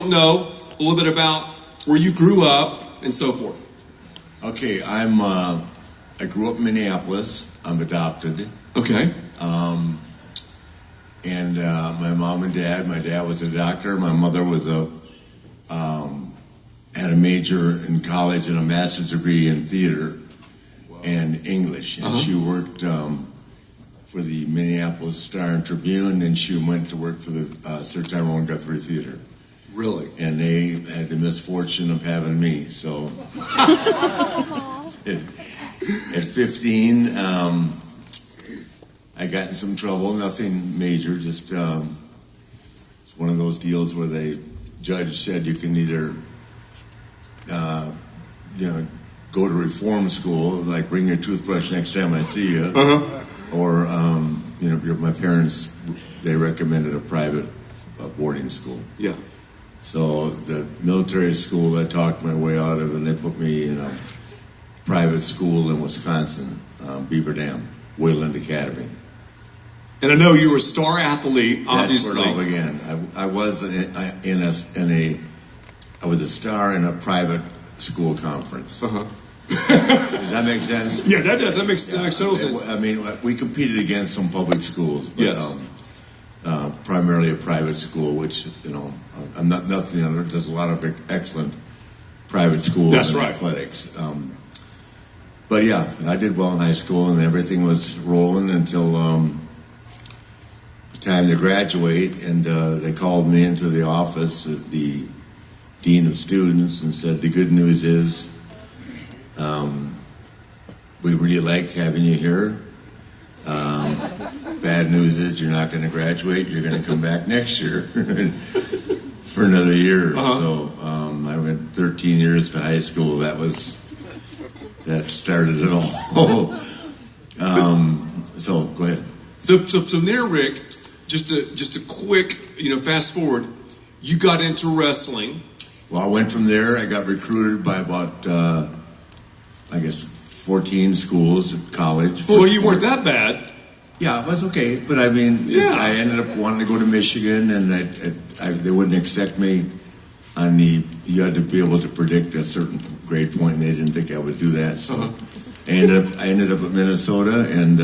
Know a little bit about where you grew up and so forth. Okay, I grew up in Minneapolis. I'm adopted. Okay. And my mom and dad, my dad was a doctor. My mother was had a major in college and a master's degree in theater and English. And she worked for the Minneapolis Star and Tribune, and she went to work for the Sir Tyrone Guthrie Theater. Really? And they had the misfortune of having me. So at 15, I got in some trouble. Nothing major. Just it's one of those deals where the judge said you can either go to reform school, like bring your toothbrush next time I see you, or my parents, they recommended a private boarding school. Yeah. So the military school I talked my way out of, and they put me in a private school in Wisconsin, Beaver Dam, Wayland Academy. And I know you were a star athlete, obviously. That's where it all began. I was I was a star in a private school conference. Does that make sense? Yeah, that does. That makes total sense. I mean, we competed against some public schools, but yes. Primarily a private school, which I'm not nothing. There's a lot of excellent private schools. That's in right. Athletics. But yeah, I did well in high school, and everything was rolling until time to graduate, and they called me into the office of the dean of students and said, the good news is we really liked having you here. Bad news is you're not going to graduate. You're going to come back next year for another year. So I went 13 years to high school. That started it all. So go ahead. So there, Rick, just a quick, fast forward. You got into wrestling. Well, I went from there. I got recruited by about, 14 schools at college. Well, you weren't that bad. Yeah, it was okay. But I mean, I ended up wanting to go to Michigan, and they wouldn't accept me on you had to be able to predict a certain grade point, and they didn't think I would do that. So I ended up at Minnesota, and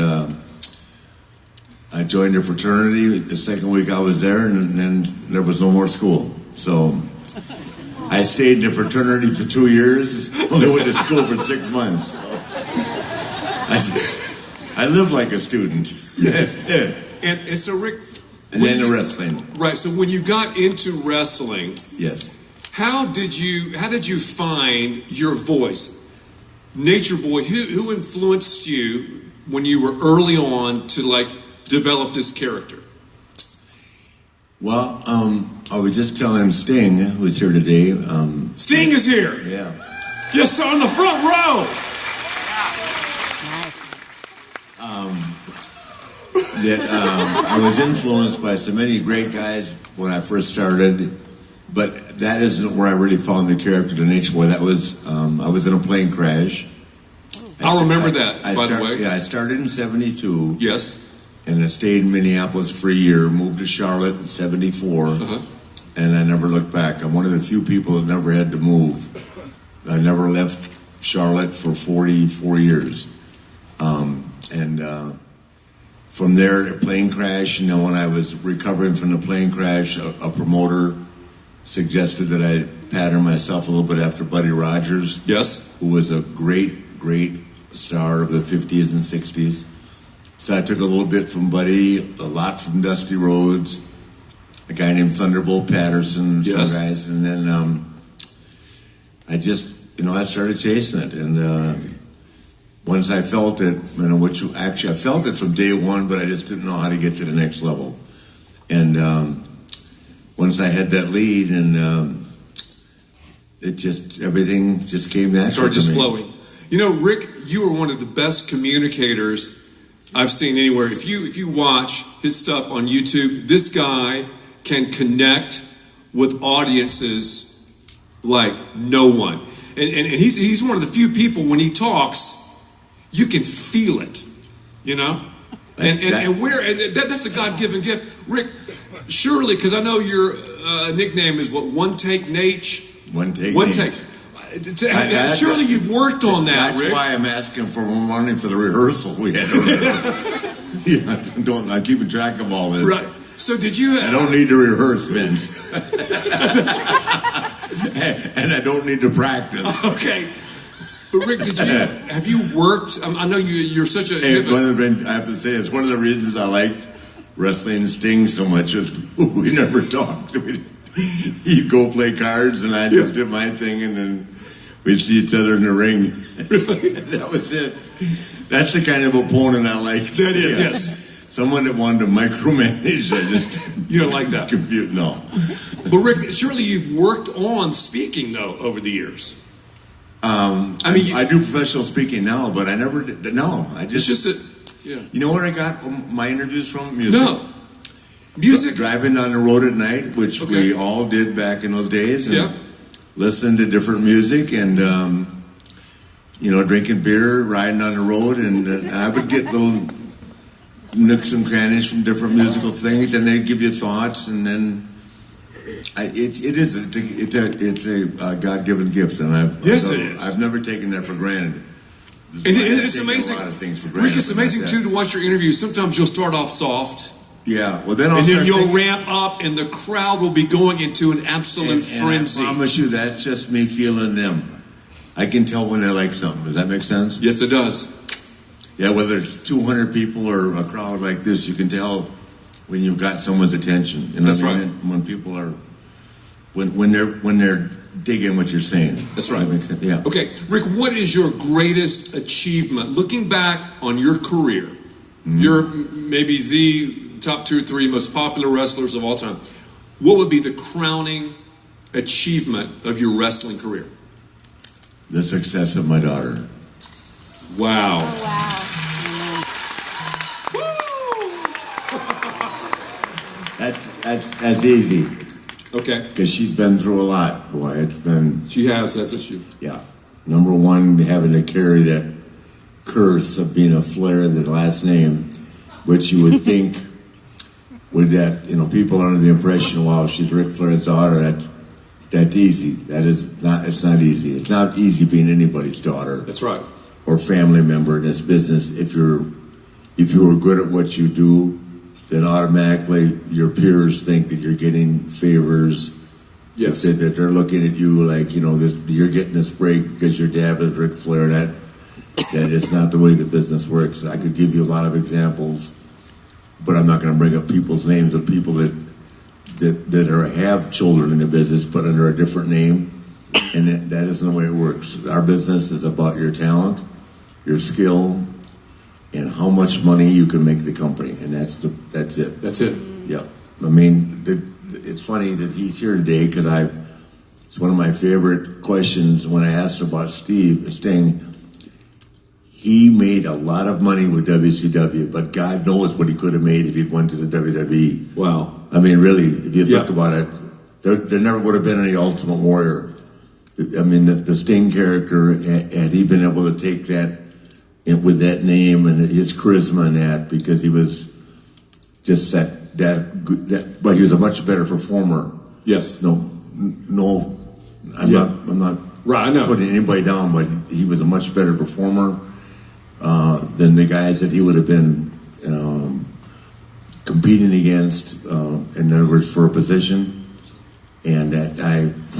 I joined a fraternity the second week I was there, and then there was no more school. So I stayed in the fraternity for 2 years, only went to school for 6 months. So I lived like a student. And so, Rick... And then the wrestling. Right, so when you got into wrestling... Yes. How did you find your voice? Nature Boy, who influenced you when you were early on to, develop this character? Well, I was just telling Sting, who's here today. Sting is here. Yeah. Yes, on the front row. I was influenced by so many great guys when I first started, but that isn't where I really found the character of Nature Boy. That was I was in a plane crash. I'll remember that, by the way. Yeah, I started in 72. Yes. And I stayed in Minneapolis for a year, moved to Charlotte in 74, and I never looked back. I'm one of the few people that never had to move. I never left Charlotte for 44 years. From there, the plane crash, when I was recovering from the plane crash, a promoter suggested that I pattern myself a little bit after Buddy Rogers. Yes. Who was a great, great star of the 50s and 60s. So I took a little bit from Buddy, a lot from Dusty Rhodes, a guy named Thunderbolt Patterson, some guys, and then I just, I started chasing it, and once I felt it, I felt it from day one, but I just didn't know how to get to the next level. And once I had that lead, and everything just came natural. Started just flowing. Rick, you were one of the best communicators I've seen anywhere. If you watch his stuff on YouTube, this guy can connect with audiences like no one. And he's one of the few people, when he talks, you can feel it, And that's a God-given gift. Rick, Surely, because I know your nickname is what? One Take Nate. One Take One Nate. Take. Surely you've worked on that, That's Rick. why I'm asking for more money for the rehearsal we had. I'm keeping track of all this. Right. So did you? I don't need to rehearse, Vince. And I don't need to practice. Okay. But Rick, have you worked? I know you're such a. Hey, I have to say, it's one of the reasons I liked wrestling Sting so much. Is we never talked. He'd go play cards, and I just did my thing, and then we'd see each other in the ring. That was it. That's the kind of opponent I like. That is, yes. Someone that wanted to micromanage. You don't like that. Compute, no. But Rick, surely you've worked on speaking though over the years. I do professional speaking now, but I never did. No, It's just a. Yeah. You know where I got my interviews from? Music. No. Music. Driving on the road at night, which we all did back in those days. And listening to different music and, drinking beer, riding on the road. And I would get little nooks and crannies from different musical things, and they'd give you thoughts. And then it's a God-given gift. And it is. I've never taken that for granted. And it's amazing. A lot of things for granted. Rick, it's amazing too to watch your interviews. Sometimes you'll start off soft. Yeah, well then you'll ramp up, and the crowd will be going into an absolute frenzy. I promise you, that's just me feeling them. I can tell when they like something. Does that make sense? Yes, it does. Yeah, whether it's 200 people or a crowd like this, you can tell when you've got someone's attention. You know That's what I mean? right. When people are, when they're digging what you're saying. That's right. Yeah. Okay, Rick, what is your greatest achievement? Looking back on your career, you're maybe the top 2 or 3 most popular wrestlers of all time. What would be the crowning achievement of your wrestling career? The success of my daughter. Wow. Oh, wow. That's easy. Okay. Because she's been through a lot, boy. It's been. She has, hasn't she? Yeah. Number one, having to carry that curse of being a Flair, the last name, which you would think with that, people under the impression, wow, she's Ric Flair's daughter. That's easy. It's not easy. It's not easy being anybody's daughter. That's right. Or family member in this business. If you are good at what you do, then automatically your peers think that you're getting favors. Yes. That they're looking at you like, you're getting this break because your dad is Ric Flair. That is not the way the business works. I could give you a lot of examples, but I'm not going to bring up people's names of people that have children in the business, but under a different name. And that isn't the way it works. Our business is about your talent, your skill, and how much money you can make the company, and that's it. That's it. Yeah. I mean, it's funny that he's here today because it's one of my favorite questions when I asked about Sting. He made a lot of money with WCW, but God knows what he could have made if he'd went to the WWE. Wow. I mean, really, if you think about it, there never would have been any Ultimate Warrior. I mean, the Sting character, had he been able to take that with that name and his charisma and that, because he was just but he was a much better performer. Yes. I'm not right, I know. putting anybody down, but he was a much better performer than the guys that he would have been competing against, in other words, for a position. And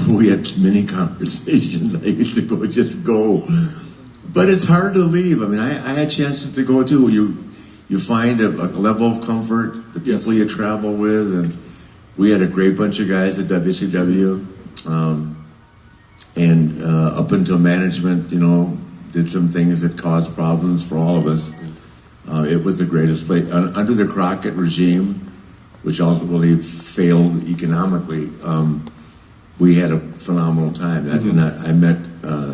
we had many conversations. I used to go, but it's hard to leave. I mean, I had chances to go too. You find a level of comfort, the people you travel with, and we had a great bunch of guys at WCW, and up until management, did some things that caused problems for all of us. It was the greatest place. Under the Crockett regime, which ultimately failed economically, we had a phenomenal time. I met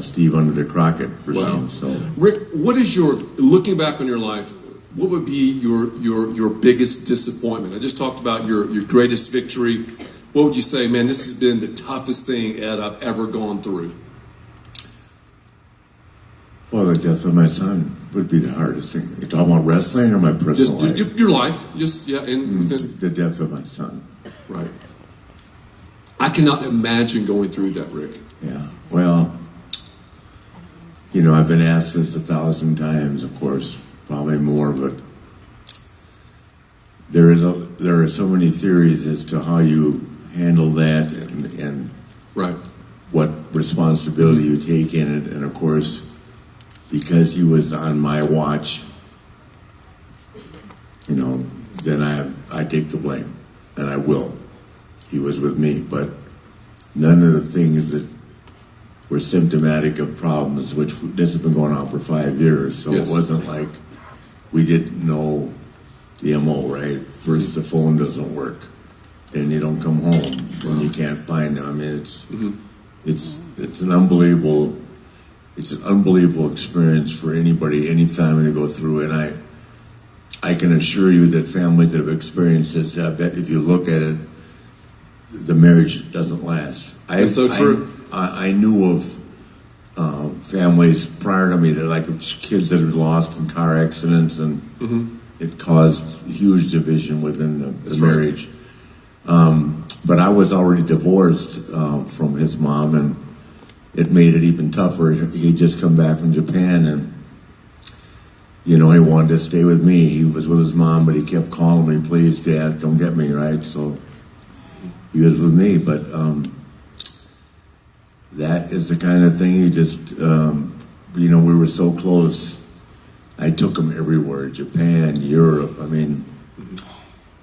Steve under the Crockett regime. Wow. So, Rick, what is looking back on your life, what would be your biggest disappointment? I just talked about your greatest victory. What would you say, man, this has been the toughest thing, Ed, I've ever gone through? Well, the death of my son. would be the hardest thing? You're talking about wrestling or my personal life? Your life, just and the death of my son. Right. I cannot imagine going through that, Rick. Yeah. Well, you know, I've been asked this 1,000 times, of course, probably more, but there are so many theories as to how you handle that and right. what responsibility you take in it. And of course, because he was on my watch, you know, then I take the blame, and I will. He was with me, but none of the things that were symptomatic of problems, which this has been going on for 5 years, so yes. It wasn't like we didn't know the MO, right? First the phone doesn't work, then you don't come home, then you can't find them. I mean, it's an unbelievable experience for anybody, any family to go through, and I can assure you that families that have experienced this, I bet if you look at it, the marriage doesn't last. That's so true. I knew of families prior to me that, like, kids that had lost in car accidents, and it caused huge division within the marriage. Right. But I was already divorced from his mom, and it made it even tougher. He'd just come back from Japan, and you know, he wanted to stay with me. He was with his mom, but he kept calling me, "Please, Dad, come get me," right? So he was with me, but that is the kind of thing you just, you know, we were so close. I took him everywhere, Japan, Europe. I mean,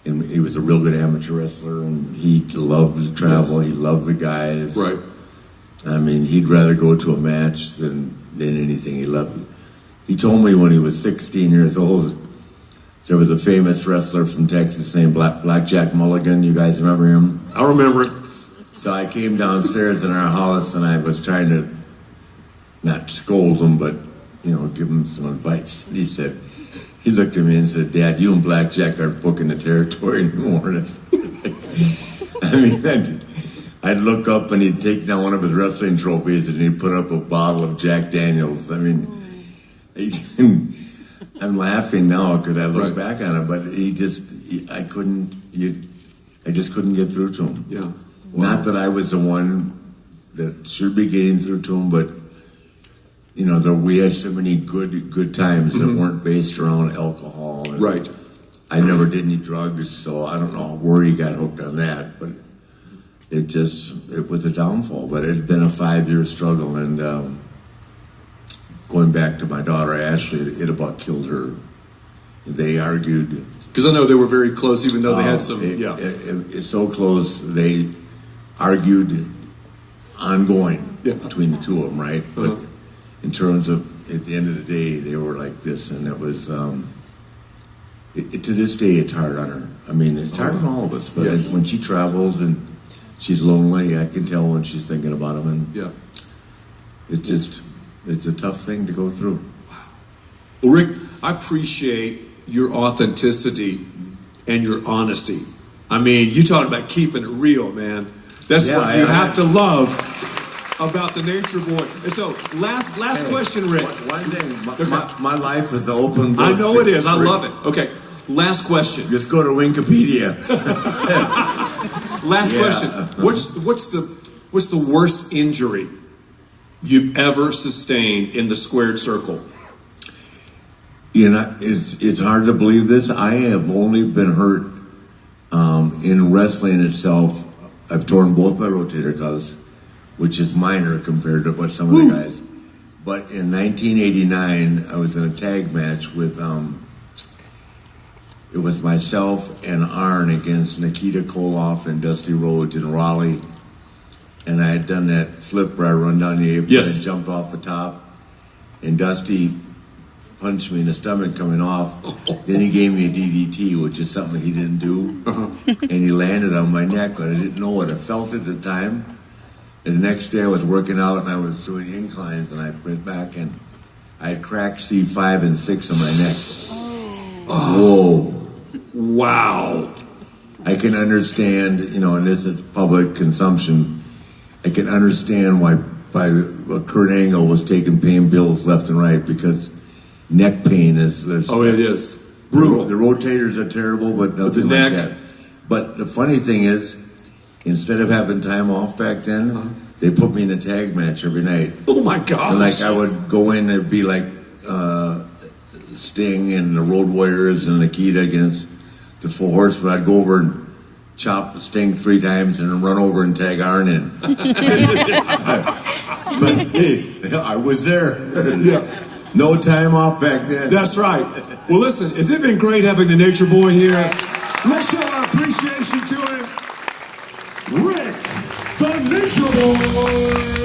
and he was a real good amateur wrestler, and he loved to travel. Yes. He loved the guys. Right. I mean, he'd rather go to a match than anything. He loved it. He told me when he was 16 years old, there was a famous wrestler from Texas named Blackjack Mulligan. You guys remember him? I remember it. So I came downstairs in our house, and I was trying to not scold him, but, you know, give him some advice. And he looked at me and said, "Dad, you and Blackjack aren't booking the territory anymore." I mean, I'd look up, and he'd take down one of his wrestling trophies, and he'd put up a bottle of Jack Daniels. I mean, I'm laughing now because I look back on it, but I just couldn't get through to him. Yeah. Wow. Not that I was the one that should be getting through to him, but you know, we had so many good times that weren't based around alcohol. And right. I never did any drugs, so I don't know where he got hooked on that, but it was a downfall. But it had been a 5-year struggle, and going back to my daughter Ashley, it about killed her. They argued. Because I know they were very close, even though they had some. It's so close. They argued ongoing between the two of them, right? But in terms of, at the end of the day, they were like this, and it was. To this day, it's hard on her. I mean, it's hard on all of us. But when she travels and she's lonely, I can tell when she's thinking about him, and it's a tough thing to go through. Wow. Well, Rick, I appreciate your authenticity and your honesty. I mean, you talking about keeping it real, man. That's what you have to love about the Nature Boy. And so, last question, Rick. One thing, my life is the open book. I know it is. I love it. Okay, last question. Just go to Wikipedia. Last question. What's the worst injury you've ever sustained in the squared circle? You know, it's hard to believe this. I have only been hurt in wrestling itself. I've torn both my rotator cuffs, which is minor compared to what some of the guys. But in 1989, I was in a tag match with, it was myself and Arn against Nikita Koloff and Dusty Rhodes in Raleigh. And I had done that flip where I run down the apron and jumped off the top. And Dusty punched me in the stomach coming off. Then he gave me a DDT, which is something he didn't do. And he landed on my neck, but I didn't know it. I felt it at the time. And the next day I was working out and I was doing inclines, and I went back and I had cracked C5 and 6 on my neck. Whoa. Wow. I can understand, you know, and this is public consumption, I can understand why Kurt Angle was taking pain pills left and right, because neck pain is. Oh, it is brutal. The rotators are terrible, but nothing the like neck. that. But the funny thing is, instead of having time off back then, they put me in a tag match every night. Oh my gosh! And like I would go in, it'd be like Sting and the Road Warriors and Nikita against the Full Horsemen. I'd go over and chop Sting 3 times and then run over and tag Arn in. But hey, I was there. Yeah. No time off back then. That's right. Well, listen, has it been great having the Nature Boy here? Let's show our appreciation to him. Rick, the Nature Boy.